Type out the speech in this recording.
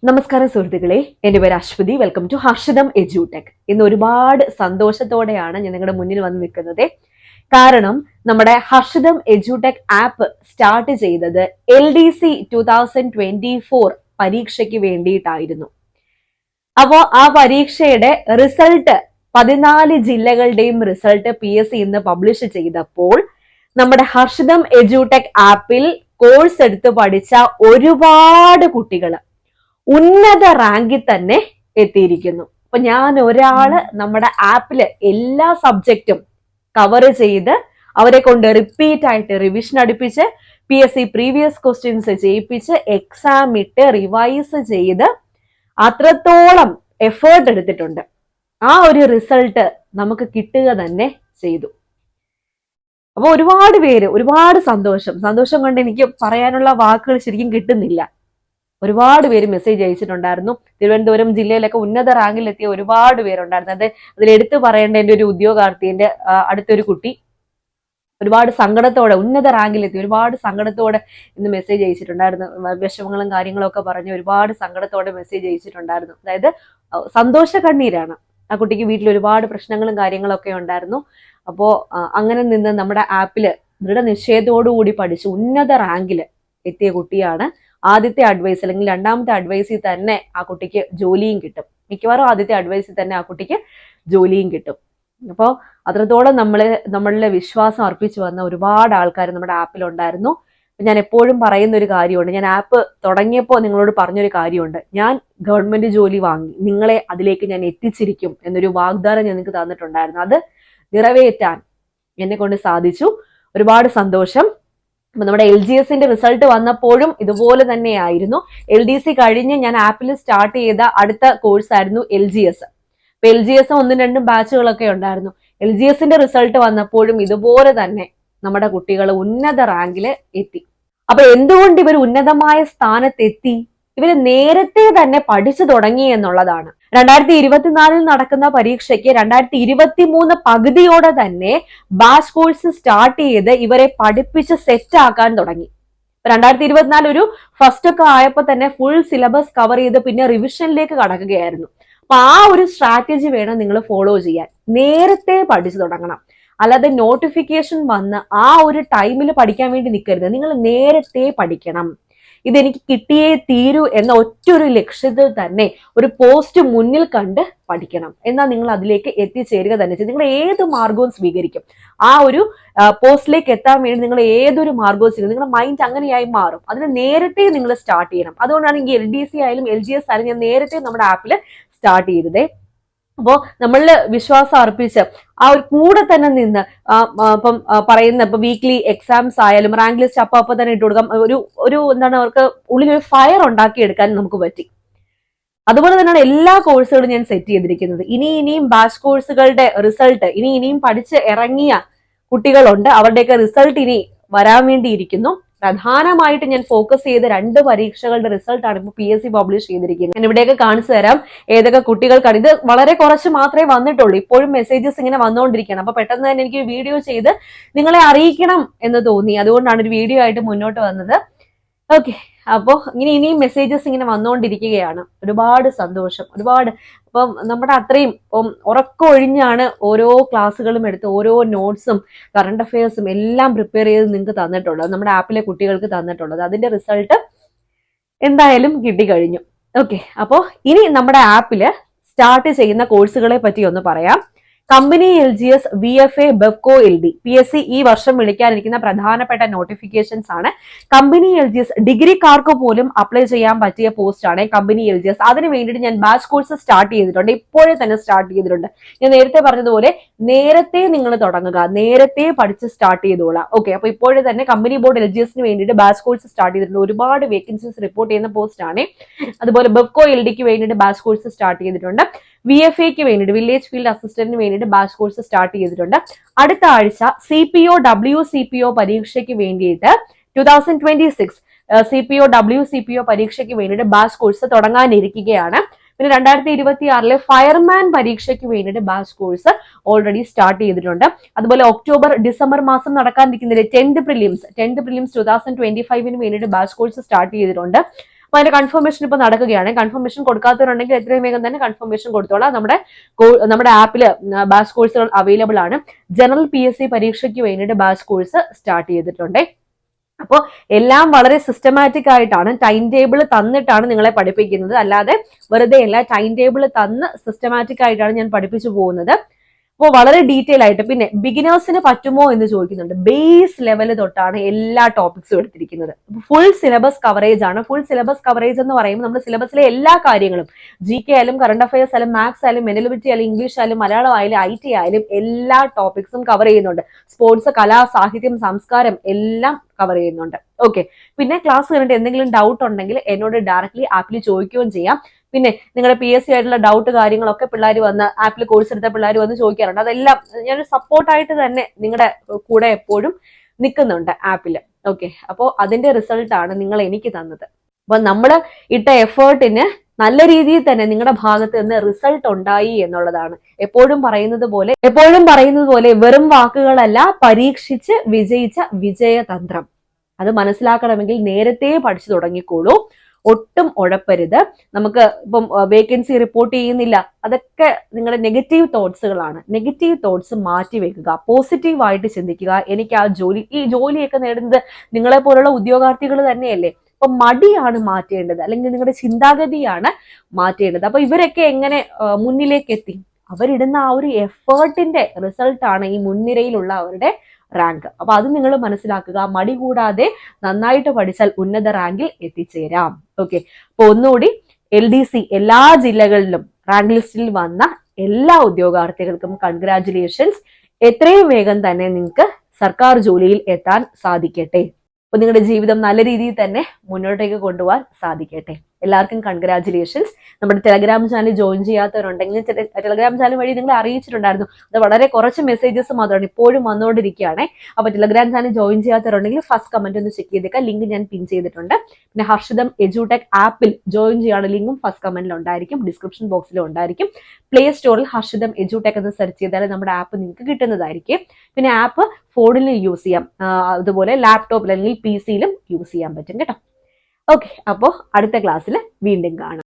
നമസ്കാരം സുഹൃത്തുക്കളെ, എൻ്റെ പേര് അശ്വതി. Welcome to Harshitham Edutech. ഇന്ന് ഒരുപാട് സന്തോഷത്തോടെയാണ് ഞാൻ നിങ്ങളുടെ മുന്നിൽ വന്ന് നിൽക്കുന്നത്. കാരണം നമ്മുടെ ഹർഷിതം എഡ്യൂടെക് ആപ്പ് സ്റ്റാർട്ട് ചെയ്തത് LDC 2024 പരീക്ഷയ്ക്ക് വേണ്ടിയിട്ടായിരുന്നു. അപ്പോൾ ആ പരീക്ഷയുടെ റിസൾട്ട് 14 ജില്ലകളുടെയും റിസൾട്ട് PSC ഇന്ന് പബ്ലിഷ് ചെയ്തപ്പോൾ നമ്മുടെ ഹർഷിതം എഡ്യൂടെക് ആപ്പിൽ കോഴ്സ് എടുത്ത് പഠിച്ച ഒരുപാട് കുട്ടികൾ ഉന്നത റാങ്കിൽ തന്നെ എത്തിയിരിക്കുന്നു. അപ്പൊ ഞാൻ ഒരാള് നമ്മുടെ ആപ്പില് എല്ലാ സബ്ജക്റ്റും കവർ ചെയ്ത് അവരെ കൊണ്ട് റിപ്പീറ്റ് ആയിട്ട് റിവിഷൻ അടുപ്പിച്ച് PSC പ്രീവിയസ് ക്വസ്റ്റ്യൻസ് ചെയ്യിപ്പിച്ച് എക്സാം ഇട്ട് റിവൈസ് ചെയ്ത് അത്രത്തോളം എഫേർട്ട് എടുത്തിട്ടുണ്ട്. ആ ഒരു റിസൾട്ട് നമുക്ക് കിട്ടുക തന്നെ ചെയ്തു. അപ്പൊ ഒരുപാട് സന്തോഷം കൊണ്ട് എനിക്ക് പറയാനുള്ള വാക്കുകൾ ശരിക്കും കിട്ടുന്നില്ല. ഒരുപാട് പേര് മെസ്സേജ് അയച്ചിട്ടുണ്ടായിരുന്നു. തിരുവനന്തപുരം ജില്ലയിലൊക്കെ ഉന്നത റാങ്കിലെത്തിയ ഒരുപാട് പേരുണ്ടായിരുന്നു. അതിൽ എടുത്തു പറയേണ്ട എൻ്റെ ഒരു ഉദ്യോഗാർത്ഥിന്റെ അടുത്തൊരു കുട്ടി ഒരുപാട് സങ്കടത്തോടെ ഉന്നത റാങ്കിലെത്തി ഒരുപാട് സങ്കടത്തോടെ ഇന്ന് മെസ്സേജ് അയച്ചിട്ടുണ്ടായിരുന്നു. വിഷമങ്ങളും കാര്യങ്ങളും ഒക്കെ പറഞ്ഞ് ഒരുപാട് സങ്കടത്തോടെ മെസ്സേജ് അയച്ചിട്ടുണ്ടായിരുന്നു. അതായത് സന്തോഷ കണ്ണീരാണ്. ആ കുട്ടിക്ക് വീട്ടിൽ ഒരുപാട് പ്രശ്നങ്ങളും കാര്യങ്ങളൊക്കെ ഉണ്ടായിരുന്നു. അപ്പോൾ അങ്ങനെ നിന്ന് നമ്മുടെ ആപ്പില് ദൃഢനിശ്ചയത്തോടുകൂടി പഠിച്ച് ഉന്നത റാങ്കിൽ എത്തിയ കുട്ടിയാണ്. ആദ്യത്തെ അഡ്വൈസ് അല്ലെങ്കിൽ രണ്ടാമത്തെ അഡ്വൈസിൽ തന്നെ ആ കുട്ടിക്ക് ജോലിയും കിട്ടും. മിക്കവാറും ആദ്യത്തെ അഡ്വൈസിൽ തന്നെ ആ കുട്ടിക്ക് ജോലിയും കിട്ടും. അപ്പോൾ അത്രത്തോളം നമ്മളിലെ വിശ്വാസം അർപ്പിച്ചു വന്ന ഒരുപാട് ആൾക്കാർ നമ്മുടെ ആപ്പിലുണ്ടായിരുന്നു. ഞാൻ എപ്പോഴും പറയുന്ന ഒരു കാര്യമുണ്ട്. ഞാൻ ആപ്പ് തുടങ്ങിയപ്പോൾ നിങ്ങളോട് പറഞ്ഞൊരു കാര്യമുണ്ട്. ഞാൻ ഗവൺമെന്റ് ജോലി വാങ്ങി നിങ്ങളെ അതിലേക്ക് ഞാൻ എത്തിച്ചിരിക്കും എന്നൊരു വാഗ്ദാനം ഞാൻ നിങ്ങൾക്ക് തന്നിട്ടുണ്ടായിരുന്നു. അത് നിറവേറ്റാൻ എന്നെ കൊണ്ട് സാധിച്ചു. ഒരുപാട് സന്തോഷം. അപ്പൊ നമ്മുടെ LGSന്റെ റിസൾട്ട് വന്നപ്പോഴും ഇതുപോലെ തന്നെയായിരുന്നു. LDC കഴിഞ്ഞ് ഞാൻ ആപ്പിൽ സ്റ്റാർട്ട് ചെയ്ത അടുത്ത കോഴ്സ് ആയിരുന്നു LGS. അപ്പൊ LGS 1-2 ബാച്ചുകളൊക്കെ ഉണ്ടായിരുന്നു. LGSന്റെ റിസൾട്ട് വന്നപ്പോഴും ഇതുപോലെ തന്നെ നമ്മുടെ കുട്ടികൾ ഉന്നത റാങ്കില് എത്തി. അപ്പൊ എന്തുകൊണ്ട് ഇവർ ഉന്നതമായ സ്ഥാനത്തെത്തി? ഇവര് നേരത്തെ തന്നെ പഠിച്ചു തുടങ്ങി എന്നുള്ളതാണ്. 2024 നടക്കുന്ന പരീക്ഷയ്ക്ക് 2023 പകുതിയോടെ തന്നെ ബാച്ച് കോഴ്സ് സ്റ്റാർട്ട് ചെയ്ത് ഇവരെ പഠിപ്പിച്ച് സെറ്റ് ആക്കാൻ തുടങ്ങി. 2024 ഒരു ഫസ്റ്റ് ഒക്കെ ആയപ്പോൾ തന്നെ ഫുൾ സിലബസ് കവർ ചെയ്ത് പിന്നെ റിവിഷനിലേക്ക് കടക്കുകയായിരുന്നു. അപ്പൊ ആ ഒരു സ്ട്രാറ്റജി വേണം നിങ്ങൾ ഫോളോ ചെയ്യാൻ. നേരത്തെ പഠിച്ചു തുടങ്ങണം. അല്ലാതെ നോട്ടിഫിക്കേഷൻ വന്ന് ആ ഒരു ടൈമിൽ പഠിക്കാൻ വേണ്ടി നിൽക്കരുത്. നിങ്ങൾ നേരത്തെ പഠിക്കണം. ഇതെനിക്ക് കിട്ടിയേ തീരൂ എന്ന ഒറ്റൊരു ലക്ഷ്യത്തിൽ തന്നെ ഒരു പോസ്റ്റ് മുന്നിൽ കണ്ട് പഠിക്കണം. എന്നാൽ നിങ്ങൾ അതിലേക്ക് എത്തിച്ചേരുക തന്നെ ചെയ്യും. നിങ്ങൾ ഏത് മാർഗവും സ്വീകരിക്കും. ആ ഒരു പോസ്റ്റിലേക്ക് എത്താൻ വേണ്ടി നിങ്ങൾ ഏതൊരു മാർഗവും സ്വീകരിക്കും. നിങ്ങളുടെ മൈൻഡ് അങ്ങനെയായി മാറും. അതിന് നേരത്തെ നിങ്ങൾ സ്റ്റാർട്ട് ചെയ്യണം. അതുകൊണ്ടാണ് ഈ LDC ആയാലും LGS ആയാലും ഞാൻ നേരത്തെ നമ്മുടെ ആപ്പിൽ സ്റ്റാർട്ട് ചെയ്തതേ. അപ്പോ നമ്മളില് വിശ്വാസം അർപ്പിച്ച് ആ ഒരു കൂടെ തന്നെ നിന്ന് ഇപ്പം പറയുന്ന ഇപ്പൊ വീക്ക്ലി എക്സാംസ് ആയാലും റാങ്ക് ലിസ്റ്റ് അപ്പൊ തന്നെ ഇട്ട് കൊടുക്കാം. ഒരു എന്താണ് അവർക്ക് ഉള്ളിലൊരു ഫയർ ഉണ്ടാക്കിയെടുക്കാൻ നമുക്ക് പറ്റി. അതുപോലെ തന്നെയാണ് എല്ലാ കോഴ്സുകളും ഞാൻ സെറ്റ് ചെയ്തിരിക്കുന്നത്. ഇനിയും ബാച്ച് കോഴ്സുകളുടെ റിസൾട്ട് ഇനിയും പഠിച്ച് ഇറങ്ങിയ കുട്ടികളുണ്ട്. അവരുടെയൊക്കെ റിസൾട്ട് ഇനി വരാൻ വേണ്ടിയിരിക്കുന്നു. പ്രധാനമായിട്ട് ഞാൻ ഫോക്കസ് ചെയ്ത 2 പരീക്ഷകളുടെ റിസൾട്ടാണ് ഇപ്പോൾ PSC പബ്ലിഷ് ചെയ്തിരിക്കുന്നത്. ഞാൻ ഇവിടെയൊക്കെ കാണിച്ചു തരാം ഏതൊക്കെ കുട്ടികൾക്കാണ്. ഇത് വളരെ കുറച്ച് മാത്രമേ വന്നിട്ടുള്ളൂ. ഇപ്പോഴും മെസ്സേജസ് ഇങ്ങനെ വന്നുകൊണ്ടിരിക്കുകയാണ്. അപ്പൊ പെട്ടെന്ന് തന്നെ എനിക്ക് വീഡിയോ ചെയ്ത് നിങ്ങളെ അറിയിക്കണം എന്ന് തോന്നി. അതുകൊണ്ടാണ് ഒരു വീഡിയോ ആയിട്ട് മുന്നോട്ട് വന്നത്. ഓക്കെ, അപ്പോ ഇനിയും മെസ്സേജസ് ഇങ്ങനെ വന്നുകൊണ്ടിരിക്കുകയാണ്. ഒരുപാട് സന്തോഷം. അപ്പം നമ്മുടെ അത്രയും ഉറക്കമൊഴിഞ്ഞാണ് ഓരോ ക്ലാസ്സുകളും എടുത്ത് ഓരോ നോട്ട്സും കറണ്ട് അഫയേഴ്സും എല്ലാം പ്രിപ്പയർ ചെയ്ത് നിങ്ങൾക്ക് തന്നിട്ടുള്ളത്. നമ്മുടെ ആപ്പിലെ കുട്ടികൾക്ക് തന്നിട്ടുള്ളത്. അതിന്റെ റിസൾട്ട് എന്തായാലും കിട്ടിക്കഴിഞ്ഞു. ഓക്കെ, അപ്പോൾ ഇനി നമ്മുടെ ആപ്പില് സ്റ്റാർട്ട് ചെയ്യുന്ന കോഴ്സുകളെ പറ്റി ഒന്ന് പറയാം. Company LGS, VFA, BEVCO, LD, PSC ഈ വർഷം വിളിക്കാനിരിക്കുന്ന പ്രധാനപ്പെട്ട നോട്ടിഫിക്കേഷൻസ് ആണ്. കമ്പനി LGS ഡിഗ്രിക്കാർക്ക് പോലും അപ്ലൈ ചെയ്യാൻ പറ്റിയ പോസ്റ്റ് ആണ് കമ്പനി LGS. അതിന് വേണ്ടിയിട്ട് ഞാൻ ബാച്ച് കോഴ്സ് സ്റ്റാർട്ട് ചെയ്തിട്ടുണ്ട്. ഇപ്പോഴേ തന്നെ സ്റ്റാർട്ട് ചെയ്തിട്ടുണ്ട്. ഞാൻ നേരത്തെ പറഞ്ഞതുപോലെ നേരത്തെ നിങ്ങൾ തുടങ്ങുക, നേരത്തെ പഠിച്ച് സ്റ്റാർട്ട് ചെയ്തോളാം. ഓക്കെ, അപ്പൊ ഇപ്പോഴേ തന്നെ കമ്പനി ബോർഡ് LGSന് വേണ്ടിയിട്ട് ബാച്ച് കോഴ്സ് സ്റ്റാർട്ട് ചെയ്തിട്ടുണ്ട്. ഒരുപാട് വേക്കൻസീസ് റിപ്പോർട്ട് ചെയ്യുന്ന പോസ്റ്റ് ആണ്. അതുപോലെ BEVCO, LDക്ക് വേണ്ടിയിട്ട് ബാച്ച് കോഴ്സ് സ്റ്റാർട്ട് ചെയ്തിട്ടുണ്ട്. VFAക്ക് വേണ്ടിയിട്ട് വില്ലേജ് ഫീൽഡ് അസിസ്റ്റന്റിന് വേണ്ടിയിട്ട് ബാച്ച് കോഴ്സ് സ്റ്റാർട്ട് ചെയ്തിട്ടുണ്ട്. അടുത്ത ആഴ്ച CPO, WCPO പരീക്ഷയ്ക്ക് വേണ്ടിയിട്ട് 2026 CPO, WCPO പരീക്ഷയ്ക്ക് വേണ്ടിയിട്ട് ബാച്ച് കോഴ്സ് തുടങ്ങാനിരിക്കുകയാണ്. പിന്നെ 2026 ഫയർമാൻ പരീക്ഷയ്ക്ക് വേണ്ടിയിട്ട് ബാച്ച് കോഴ്സ് ഓൾറെഡി സ്റ്റാർട്ട് ചെയ്തിട്ടുണ്ട്. അതുപോലെ ഒക്ടോബർ ഡിസംബർ മാസം നടക്കാനിരിക്കുന്നതിൽ 10th പ്രിലിംസ് 2025 വേണ്ടിയിട്ട് ബാച്ച് കോഴ്സ് സ്റ്റാർട്ട് ചെയ്തിട്ടുണ്ട്. അപ്പൊ അതിന്റെ കൺഫർമേഷൻ ഇപ്പൊ നടക്കുകയാണ്. കൺഫർമേഷൻ കൊടുക്കാത്തവരുണ്ടെങ്കിൽ എത്രയും വേഗം തന്നെ കൺഫർമേഷൻ കൊടുത്തോളാം. നമ്മുടെ ആപ്പിൽ ബാച്ച് കോഴ്സുകൾ അവൈലബിൾ ആണ്. ജനറൽ PSC പരീക്ഷയ്ക്ക് വേണ്ടിയിട്ട് ബാച്ച് കോഴ്സ് സ്റ്റാർട്ട് ചെയ്തിട്ടുണ്ട്. അപ്പോൾ എല്ലാം വളരെ സിസ്റ്റമാറ്റിക് ആയിട്ടാണ്, ടൈം ടേബിൾ തന്നിട്ടാണ് നിങ്ങളെ പഠിപ്പിക്കുന്നത്. അല്ലാതെ വെറുതെ അല്ല, ടൈം ടേബിൾ തന്ന് സിസ്റ്റമാറ്റിക് ആയിട്ടാണ് ഞാൻ പഠിപ്പിച്ചു പോകുന്നത്. അപ്പോൾ വളരെ ഡീറ്റെയിൽ ആയിട്ട്. പിന്നെ ബിഗിനേഴ്സിന് പറ്റുമോ എന്ന് ചോദിക്കുന്നുണ്ട്. ബേസ് ലെവൽ തൊട്ടാണ് എല്ലാ ടോപ്പിക്സും എടുത്തിരിക്കുന്നത്. ഫുൾ സിലബസ് കവറേജ് ആണ്. ഫുൾ സിലബസ് കവറേജ് എന്ന് പറയുമ്പോൾ നമ്മുടെ സിലബസിലെ എല്ലാ കാര്യങ്ങളും, GK ആയാലും കറണ്ട് അഫയേഴ്സ് ആയാലും മാത്സ് ആയാലും മെനലിബിലിറ്റി ആയാലും ഇംഗ്ലീഷ് ആയാലും മലയാളം ആയാലും IT ആയാലും എല്ലാ ടോപ്പിക്സും കവർ ചെയ്യുന്നുണ്ട്. സ്പോർട്സ്, കലാ, സാഹിത്യം, സംസ്കാരം എല്ലാം കവർ ചെയ്യുന്നുണ്ട്. ഓക്കെ. പിന്നെ ക്ലാസ് കഴിഞ്ഞിട്ട് എന്തെങ്കിലും ഡൗട്ട് ഉണ്ടെങ്കിൽ എന്നോട് ഡയറക്ട്ലി ആപ്പിൽ ചോദിക്കുകയും ചെയ്യാം. പിന്നെ നിങ്ങളുടെ PSC ആയിട്ടുള്ള ഡൗട്ട് കാര്യങ്ങളൊക്കെ പിള്ളേർ വന്ന് ആപ്പിൽ കോഴ്സ് എടുത്ത പിള്ളേർ വന്ന് ചോദിക്കാറുണ്ട്. അതെല്ലാം ഞാൻ സപ്പോർട്ടായിട്ട് തന്നെ നിങ്ങളുടെ കൂടെ എപ്പോഴും നിൽക്കുന്നുണ്ട് ആപ്പിൽ. ഓക്കെ. അപ്പോൾ അതിന്റെ റിസൾട്ടാണ് നിങ്ങൾ എനിക്ക് തന്നത്. അപ്പൊ നമ്മൾ ഇട്ട എഫേർട്ടിന് നല്ല രീതിയിൽ തന്നെ നിങ്ങളുടെ ഭാഗത്ത് നിന്ന് റിസൾട്ട് ഉണ്ടായി എന്നുള്ളതാണ്. എപ്പോഴും പറയുന്നത് പോലെ വെറും വാക്കുകളല്ല, പരീക്ഷിച്ച് വിജയിച്ച വിജയതന്ത്രം. അത് മനസ്സിലാക്കണമെങ്കിൽ നേരത്തെ പഠിച്ചു തുടങ്ങിക്കോളൂ. ഒട്ടും ഉഴപ്പരുത്. നമുക്ക് ഇപ്പം വേക്കൻസി റിപ്പോർട്ട് ചെയ്യുന്നില്ല, അതൊക്കെ നിങ്ങളുടെ നെഗറ്റീവ് തോട്ട്സുകളാണ്. നെഗറ്റീവ് തോട്ട്സ് മാറ്റി വെക്കുക, പോസിറ്റീവായിട്ട് ചിന്തിക്കുക. എനിക്ക് ഈ ജോലിയൊക്കെ നേടുന്നത് നിങ്ങളെ പോലുള്ള ഉദ്യോഗാർത്ഥികൾ തന്നെയല്ലേ. അപ്പൊ മടിയാണ് മാറ്റേണ്ടത്, അല്ലെങ്കിൽ നിങ്ങളുടെ ചിന്താഗതിയാണ് മാറ്റേണ്ടത്. അപ്പൊ ഇവരൊക്കെ എങ്ങനെ മുന്നിലേക്ക് എത്തി? അവരിടുന്ന ആ ഒരു എഫേർട്ടിന്റെ റിസൾട്ടാണ് ഈ മുൻനിരയിലുള്ള അവരുടെ റാങ്ക്. അപ്പൊ അത് നിങ്ങൾ മനസ്സിലാക്കുക. മടി കൂടാതെ നന്നായിട്ട് പഠിച്ചാൽ ഉന്നത റാങ്കിൽ എത്തിച്ചേരാം. ഓക്കെ. അപ്പൊ ഒന്നുകൂടി LDC എല്ലാ ജില്ലകളിലും റാങ്ക് ലിസ്റ്റിൽ വന്ന എല്ലാ ഉദ്യോഗാർത്ഥികൾക്കും കൺഗ്രാറ്റുലേഷൻസ്. എത്രയും വേഗം തന്നെ നിങ്ങൾക്ക് സർക്കാർ ജോലിയിൽ എത്താൻ സാധിക്കട്ടെ. അപ്പൊ നിങ്ങളുടെ ജീവിതം നല്ല രീതിയിൽ തന്നെ മുന്നോട്ടേക്ക് കൊണ്ടുപോകാൻ സാധിക്കട്ടെ. എല്ലാവർക്കും കൺഗ്രാറ്റുലേഷൻസ്. നമ്മുടെ ടെലഗ്രാം ചാനൽ ജോയിൻ ചെയ്യാത്തവരുണ്ടെങ്കിൽ ടെലഗ്രാം ചാനൽ വഴി നിങ്ങൾ അറിയിച്ചിട്ടുണ്ടായിരുന്നു. അത് വളരെ കുറച്ച് മെസ്സേജസ് മാത്രമാണ് ഇപ്പോഴും വന്നുകൊണ്ടിരിക്കുകയാണ്. അപ്പൊ ടെലഗ്രാം ചാനൽ ജോയിൻ ചെയ്യാത്തവരുണ്ടെങ്കിൽ ഫസ്റ്റ് കമന്റ് ഒന്ന് ചെക്ക് ചെയ്തേക്കാം. ലിങ്ക് ഞാൻ പിൻ ചെയ്തിട്ടുണ്ട്. പിന്നെ ഹർഷിതം എഡ്യൂടെക് ആപ്പിൽ ജോയിൻ ചെയ്യാനുള്ള ലിങ്കും ഫസ്റ്റ് കമന്റിൽ ഉണ്ടായിരിക്കും, ഡിസ്ക്രിപ്ഷൻ ബോക്സിലും ഉണ്ടായിരിക്കും. പ്ലേ സ്റ്റോറിൽ ഹർഷിതം എഡ്യൂടെക് എന്ന് സെർച്ച് ചെയ്താൽ നമ്മുടെ ആപ്പ് നിങ്ങൾക്ക് കിട്ടുന്നതായിരിക്കും. പിന്നെ ആപ്പ് ഫോണിൽ യൂസ് ചെയ്യാം, അതുപോലെ ലാപ്ടോപ്പിൽ അല്ലെങ്കിൽ PC യിലും യൂസ് ചെയ്യാൻ പറ്റും കേട്ടോ. ഓക്കെ. അപ്പോൾ അടുത്ത ക്ലാസ്സിൽ വീണ്ടും കാണാം.